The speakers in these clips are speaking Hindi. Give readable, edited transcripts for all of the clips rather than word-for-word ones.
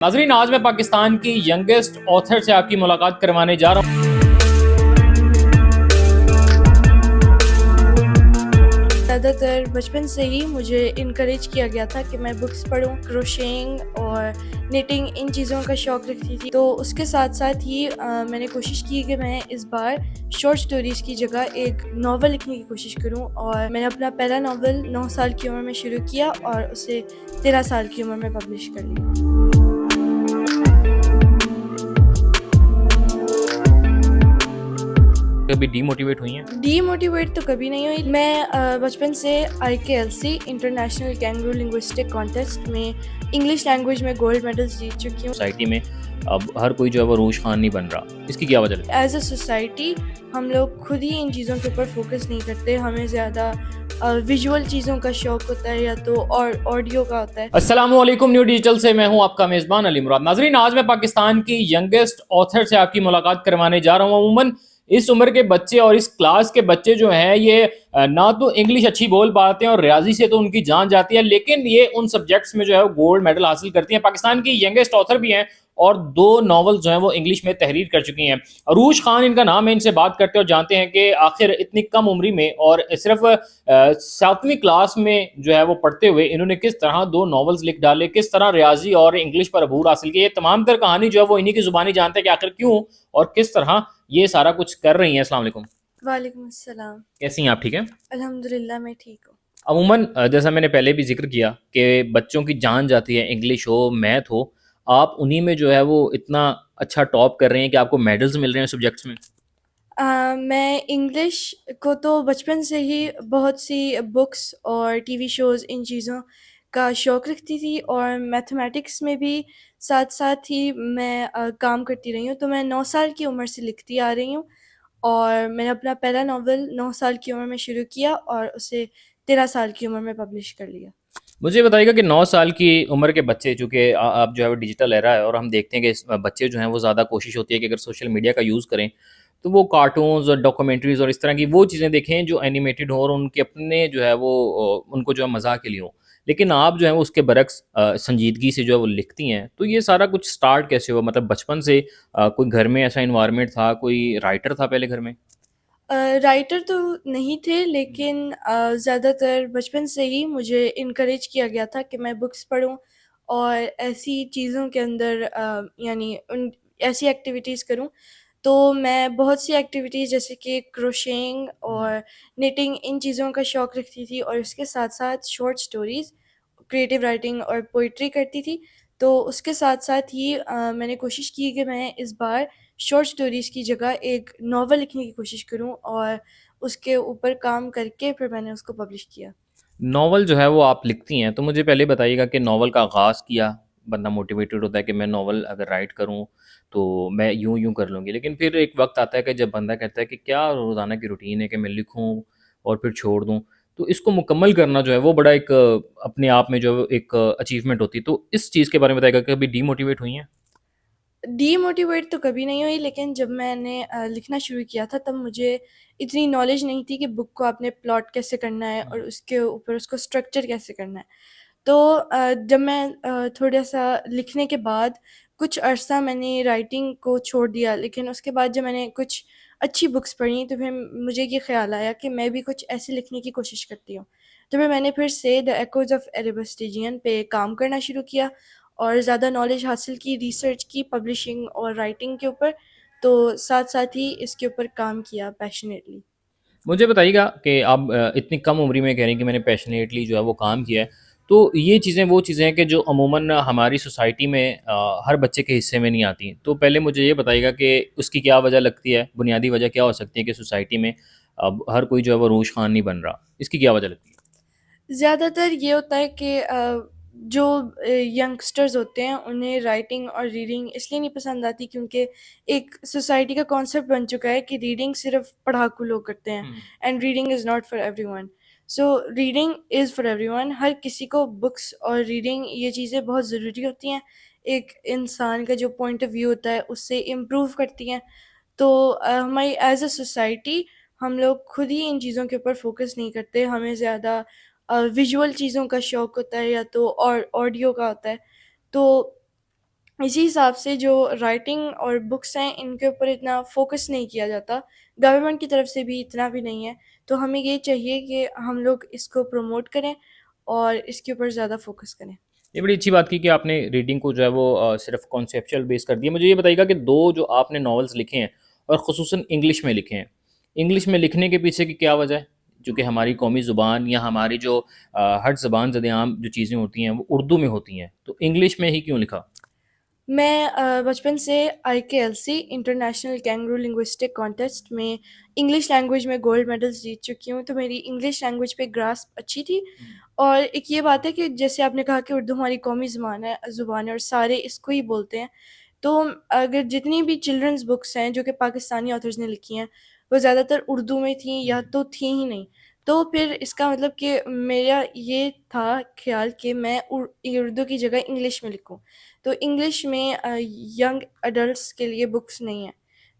नाजरीन, आज मैं पाकिस्तान की यंगेस्ट ऑथर से आपकी मुलाकात करवाने जा रहा हूँ। ज़्यादातर बचपन से ही मुझे इनकरेज किया गया था कि मैं बुक्स पढूं, क्रोशेटिंग और निटिंग इन चीज़ों का शौक़ रखती थी। तो उसके साथ साथ ही मैंने कोशिश की कि मैं इस बार शॉर्ट स्टोरीज़ की जगह एक नावल लिखने की कोशिश करूं, और मैंने अपना पहला नावल 9 साल की उम्र में शुरू किया और उसे 13 साल की उम्र में पब्लिश कर लिया। कभी डीमोटिवेट हुई हैं? डीमोटिवेट तो कभी नहीं हुई। मैं बचपन से IKLC international kangaroo linguistic contest में इंग्लिश लैंग्वेज में गोल्ड मेडल्स जीत चुकी हूँ। सोसाइटी में अब हर कोई जो है वो रूश खान नहीं बन रहा, इसकी क्या वजह है? एज अ सोसाइटी हम लोग खुद ही इन चीज़ों के ऊपर फोकस नहीं करते। हमें ज़्यादा विजुअल चीज़ों का शौक होता है या तो और ऑडियो का होता है। अस्सलामुअलैकुम, न्यू डिजिटल से मैं हूं आपका मेज़बान अली मुराद। नाजरीन, आज मैं पाकिस्तान की यंगेस्ट ऑथर से आपकी मुलाकात करवाने जा रहा हूं। अमूमन इस उम्र के बच्चे और इस क्लास के बच्चे जो हैं ये ना तो इंग्लिश अच्छी बोल पाते हैं और रियाजी से तो उनकी जान जाती है, लेकिन ये उन सब्जेक्ट्स में जो है वो गोल्ड मेडल हासिल करती हैं। पाकिस्तान की यंगेस्ट ऑथर भी हैं और 2 नॉवल जो हैं वो इंग्लिश में तहरीर कर चुकी हैं। अरूज खान इनका नाम है। इनसे बात करते हैं और जानते हैं कि आखिर इतनी कम उम्री में और सिर्फ 7वीं क्लास में जो है वो पढ़ते हुए इन्होंने किस तरह 2 नॉवेल्स लिख डाले, किस तरह रियाजी और इंग्लिश पर अबूर हासिल किया। ये तमाम तर कहानी जो है वो इन्हीं की जुबानी जानते हैं कि आखिर क्यों और किस तरह ये सारा कुछ कर रही हैं। अस्सलाम वालेकुम। वालेकुम अस्सलाम। कैसी हैं आप? ठीक है? अल्हम्दुलिल्लाह मैं ठीक हूँ। अमूमन जैसा मैंने पहले भी जिक्र किया कि बच्चों की जान जाती है, इंग्लिश हो, मैथ हो, आप उन्हीं में जो है वो इतना अच्छा टॉप कर रहे हैं कि आपको मेडल्स मिल रहे हैं सब्जेक्ट्स में। मैं इंग्लिश को तो बचपन से ही बहुत सी बुक्स और टीवी शोज़ इन चीज़ों का शौक़ रखती थी, और मैथमेटिक्स में भी साथ-साथ ही मैं काम करती रही हूँ। तो मैं 9 साल की उम्र से लिखती आ रही हूँ, और मैंने अपना पहला नावल 9 साल की उम्र में शुरू किया और उसे 13 साल की उम्र में पब्लिश कर लिया। मुझे बताइएगा कि 9 साल की उम्र के बच्चे, चूँकि अब जो है वो डिजिटल एरा है और हम देखते हैं कि बच्चे जो हैं वो ज़्यादा कोशिश होती है कि अगर सोशल मीडिया का यूज़ करें, तो वो कार्टून्स और डॉक्यूमेंट्रीज़ और इस तरह की वो चीज़ें देखें जो एनिमेटेड हो और उनके अपने जो है वो उनको जो है मज़ाक के लिए हो। लेकिन आप जो है वो उसके बरक्स संजीदगी से जो है वो लिखती हैं। तो ये सारा कुछ स्टार्ट कैसे हुआ? मतलब बचपन से कोई घर में ऐसा एनवायरनमेंट था, कोई राइटर था पहले घर में? राइटर तो नहीं थे, लेकिन ज़्यादातर बचपन से ही मुझे इनकरेज किया गया था कि मैं बुक्स पढूं और ऐसी चीज़ों के अंदर यानी उन ऐसी एक्टिविटीज़ करूं। तो मैं बहुत सी एक्टिविटीज़ जैसे कि क्रोशेटिंग और निटिंग इन चीज़ों का शौक़ रखती थी, और इसके साथ-साथ शॉर्ट स्टोरीज़, क्रिएटिव राइटिंग और पोइट्री करती थी। तो उसके साथ-साथ ही मैंने कोशिश की कि मैं इस बार शॉर्ट स्टोरीज़ की जगह एक नावल लिखने की कोशिश करूं, और उसके ऊपर काम करके फिर मैंने उसको पब्लिश किया। नॉवल जो है वो आप लिखती हैं, तो मुझे पहले बताइएगा कि नॉवल का आगाज़ किया, बंदा मोटिवेटेड होता है कि मैं नॉवल अगर राइट करूँ, तो मैं यूँ-यूँ कर लूँगी। लेकिन फिर एक वक़्त आता है कि जब बंदा कहता है कि क्या रोज़ाना की रूटीन है कि मैं लिखूँ और फिर छोड़ दूँ। तो इसको मुकम्मल करना जो है वो बड़ा एक अपने आप में जो एक अचीवमेंट होती है। तो इस चीज़ के बारे में बताइएगा कि कभी डीमोटिवेट हुई हैं? डीमोटिवेट तो कभी नहीं हुई, लेकिन जब मैंने लिखना शुरू किया था तब मुझे इतनी नॉलेज नहीं थी कि बुक को आपने प्लॉट कैसे करना है और उसके ऊपर उसको स्ट्रक्चर कैसे करना है। तो जब मैं थोड़ा-सा लिखने के बाद कुछ अरसा मैंने राइटिंग को छोड़ दिया, लेकिन उसके बाद जब मैंने कुछ अच्छी बुक्स पढ़ी तो फिर मुझे ये ख़्याल आया कि मैं भी कुछ ऐसे लिखने की कोशिश करती हूँ। तो फिर मैंने फिर से द एकोज़ ऑफ एरेबस stygian पे काम करना शुरू किया और ज़्यादा नॉलेज हासिल की, रिसर्च की पब्लिशिंग और राइटिंग के ऊपर, तो साथ-साथ ही इसके ऊपर काम किया पैशनेटली। मुझे बताइएगा कि आप इतनी कम उम्र में कह रही हैं कि मैंने पैशनेटली जो है वो काम किया है। तो ये चीज़ें वो चीज़ें हैं कि जो अमूमन हमारी सोसाइटी में हर बच्चे के हिस्से में नहीं आती। तो पहले मुझे ये बताइएगा कि उसकी क्या वजह लगती है? बुनियादी वजह क्या हो सकती है कि सोसाइटी में अब हर कोई जो है वो रूश खान नहीं बन रहा? इसकी क्या वजह लगती है? ज़्यादातर ये होता है कि जो यंगस्टर्स होते हैं उन्हें राइटिंग और रीडिंग इसलिए नहीं पसंद आती क्योंकि एक सोसाइटी का कॉन्सेप्ट बन चुका है कि रीडिंग सिर्फ पढ़ाकू लोग करते हैं, हुँ। And reading is not for everyone. So reading is for everyone. हर किसी को बुक्स और रीडिंग ये चीज़ें बहुत ज़रूरी होती हैं। एक इंसान का जो पॉइंट ऑफ व्यू होता है उससे इम्प्रूव करती हैं। तो हमारी एज अ सोसाइटी हम लोग खुद ही इन चीज़ों के ऊपर फोकस नहीं करते। हमें ज़्यादा विजुअल चीज़ों का शौक होता है या तो और ऑडियो का होता है। तो इसी हिसाब से जो राइटिंग और बुक्स हैं इनके ऊपर इतना फ़ोकस नहीं किया जाता, गवर्नमेंट की तरफ से भी इतना भी नहीं है। तो हमें ये चाहिए कि हम लोग इसको प्रमोट करें और इसके ऊपर ज़्यादा फ़ोकस करें। ये बड़ी अच्छी बात की कि आपने रीडिंग को जो है वो सिर्फ कॉन्सेप्चुअल बेस कर दिया। मुझे ये बताइएगा कि 2 जो आपने नॉवेल्स लिखे हैं और ख़ुसूसन इंग्लिश में लिखे हैं, इंग्लिश में लिखने के पीछे की क्या वजह है? चूँकि हमारी कौमी ज़ुबान या हमारी जो हर ज़बान ज़द-ए-आम जो चीज़ें होती हैं वो उर्दू में होती हैं, तो इंग्लिश में ही क्यों लिखा? मैं बचपन से IKLC international kangaroo linguistic contest में इंग्लिश लैंग्वेज में गोल्ड मेडल्स जीत चुकी हूँ, तो मेरी इंग्लिश लैंग्वेज पे ग्रास्प अच्छी थी। और एक ये बात है कि जैसे आपने कहा कि उर्दू हमारी कौमी ज़ुबान है और सारे इसको ही बोलते हैं। तो अगर जितनी भी चिल्ड्रंस बुक्स हैं जो कि पाकिस्तानी ऑथर्स ने लिखी हैं, वो ज़्यादातर उर्दू में थी या तो थी ही नहीं। तो फिर इसका मतलब कि मेरा ये था ख़्याल कि मैं उर्दू की जगह इंग्लिश में लिखूँ। तो इंग्लिश में यंग एडल्ट्स के लिए बुक्स नहीं हैं।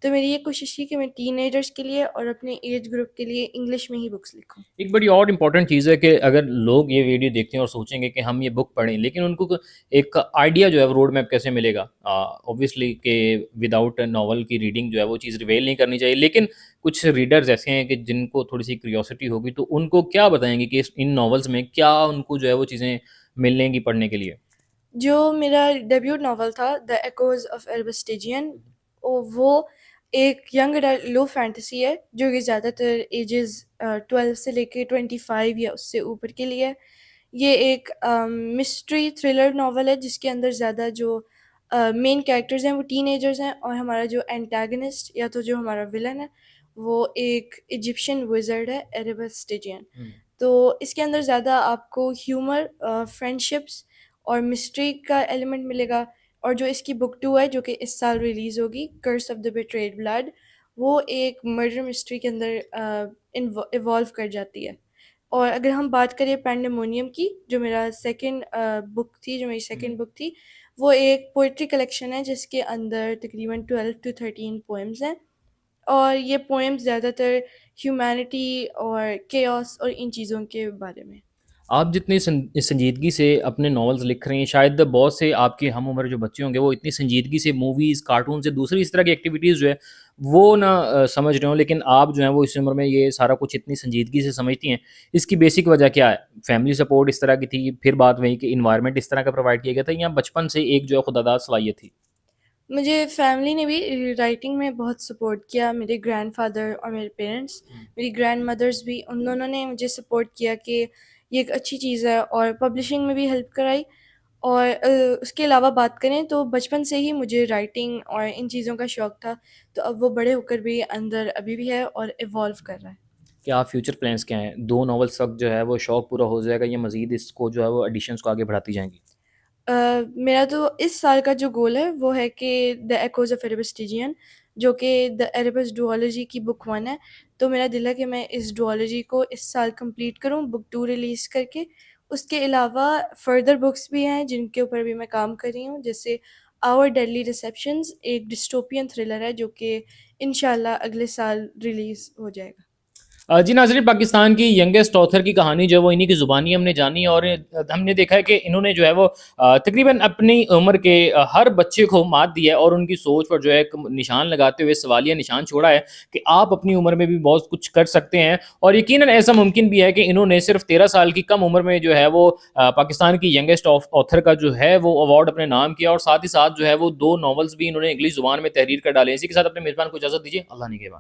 तो मेरी ये कोशिश थी कि मैं टीनेजर्स के लिए और अपने एज ग्रुप के लिए इंग्लिश में ही बुक्स लिखूँ। एक बड़ी और इम्पॉर्टेंट चीज़ है कि अगर लोग ये वीडियो देखते हैं और सोचेंगे कि हम ये बुक पढ़ें, लेकिन उनको एक आइडिया जो है वो रोड मैप कैसे मिलेगा? ऑब्वियसली कि विदाउट नॉवल की रीडिंग जो है वो चीज़ रिवील नहीं करनी चाहिए, लेकिन कुछ रीडर्स ऐसे हैं कि जिनको थोड़ी-सी क्यूरियोसिटी होगी, तो उनको क्या बताएँगे कि इन नॉवेल्स में क्या उनको जो है वो चीज़ें मिलेंगी पढ़ने के लिए? जो मेरा डेब्यूट नॉवल था द एकोज़ ऑफ एल्बस्टेजियन वो एक यंग अडल्ट लो फैंटेसी है जो कि ज़्यादातर एजेस 12 से लेके 25 या उससे ऊपर के लिए है। ये एक मिस्ट्री थ्रिलर नॉवल है जिसके अंदर ज़्यादा जो मेन कैरेक्टर्स हैं वो टीनेजर्स हैं और हमारा जो एंटागनिस्ट या तो जो हमारा विलन है वो एक इजिप्शियन विज़र्ड है एल्बस्टेजियन। हुँ। तो इसके अंदर ज़्यादा आपको ह्यूमर, फ्रेंडशिप्स और मिस्ट्री का एलिमेंट मिलेगा। और जो इसकी बुक 2 है जो कि इस साल रिलीज़ होगी, curse of the betrayed blood, वो एक मर्डर मिस्ट्री के अंदर इवॉल्व कर जाती है। और अगर हम बात करें पैंडेमोनियम की, जो मेरा जो मेरी हुँ। सेकंड बुक थी, वो एक पोएट्री कलेक्शन है जिसके अंदर तकरीबन 12 टू 13 पोएम्स हैं। और ये पोएम्स ज़्यादातर ह्यूमैनिटी और केओस और इन चीज़ों के बारे में। आप जितनी संजीदगी से अपने नॉवेल्स लिख रहे हैं, शायद बहुत से आपके हम उम्र जो बच्चे होंगे, वो इतनी संजीदगी से मूवीज़, कार्टून से दूसरी इस तरह की एक्टिविटीज़ जो है, वो ना समझ रहे हों, लेकिन आप जो हैं वो इस उम्र में ये सारा कुछ इतनी संजीदगी से समझती हैं। इसकी बेसिक वजह क्या है? फैमिली सपोर्ट इस तरह की थी, फिर बात वही कि एनवायरनमेंट इस तरह का प्रोवाइड किया गया था या बचपन से एक जो है खुदादाद सलाहियत थी? मुझे फैमिली ने भी राइटिंग में बहुत सपोर्ट किया, मेरे ग्रैंडफ़ादर और मेरे पेरेंट्स। हुँ। मेरी ग्रैंडमदर्स भी, उन दोनों ने मुझे सपोर्ट किया कि ये एक अच्छी चीज़ है और पब्लिशिंग में भी हेल्प कराई। और उसके अलावा बात करें तो बचपन से ही मुझे राइटिंग और इन चीज़ों का शौक था, तो अब वो बड़े होकर भी अंदर अभी भी है और इवॉल्व कर रहा है। क्या फ्यूचर प्लान्स क्या हैं? 2 नॉवेल्स तक जो है वो शौक पूरा हो जाएगा या मज़ीद इसको जो है वो एडिशंस को आगे बढ़ाती जाएँगी? मेरा तो इस साल का जो गोल है वो है कि द एकोज़ ऑफ एरेबस्टिजियन, जो कि द एरेबस डुओलॉजी की बुक 1 है। तो मेरा दिल है कि मैं इस डुओलॉजी को इस साल कंप्लीट करूँ बुक 2 रिलीज़ करके। उसके अलावा फ़र्दर बुक्स भी हैं जिनके ऊपर भी मैं काम कर रही हूँ, जैसे आवर डेडली रिसेप्शंस एक डिस्टोपियन थ्रिलर है जो कि इंशाल्लाह अगले साल रिलीज़ हो जाएगा। जी नाज़रीन, पाकिस्तान की यंगेस्ट ऑथर की कहानी जो है वो इन्हीं की ज़ुबानी हमने जानी और हमने देखा है कि इन्होंने जो है वो तकरीबन अपनी उम्र के हर बच्चे को मात दी है और उनकी सोच पर जो है एक निशान लगाते हुए सवालिया निशान छोड़ा है कि आप अपनी उम्र में भी बहुत कुछ कर सकते हैं। और यकीनन ऐसा मुमकिन भी है कि इन्होंने सिर्फ 13 साल की कम उम्र में जो है वो पाकिस्तान की यंगेस्ट ऑथर का जो है वो अवार्ड अपने नाम किया और साथ ही साथ जो है वो 2 नॉवेल्स भी इन्होंने इंग्लिश ज़ुबान में तहरीर कर डाले। इसी के साथ अपने मेज़बान को इजाज़त दीजिए। अल्लाह निगहबान।